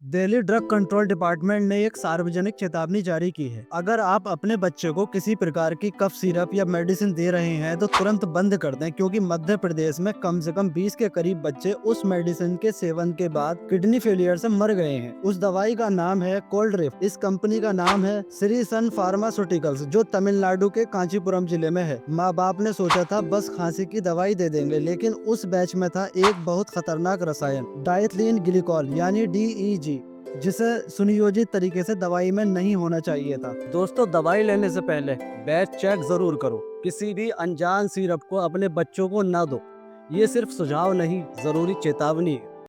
Delhi drug control department ने एक सार्वजनिक चेतावनी जारी की है। अगर आप अपने बच्चे को किसी प्रकार की कफ सिरप या मेडिसिन दे रहे हैं तो तुरंत बंद कर दें, क्योंकि मध्य प्रदेश में कम से कम 20 के करीब बच्चे उस मेडिसिन के सेवन के बाद किडनी फेलियर से मर गए हैं। उस दवाई का नाम है कोल्ड्रिफ्ट। इस कंपनी का नाम है श्री सन फार्मास्यूटिकल्स, जो तमिलनाडु के कांचीपुरम जिले में है। माँ बाप ने सोचा था बस खांसी की दवाई दे देंगे, लेकिन उस बैच में था एक बहुत खतरनाक रसायन, डाइथिलीन ग्लिकोल यानी DEG, जिसे सुनियोजित तरीके से दवाई में नहीं होना चाहिए था। दोस्तों, दवाई लेने से पहले बैच चेक जरूर करो। किसी भी अनजान सिरप को अपने बच्चों को ना दो। ये सिर्फ सुझाव नहीं, जरूरी चेतावनी है।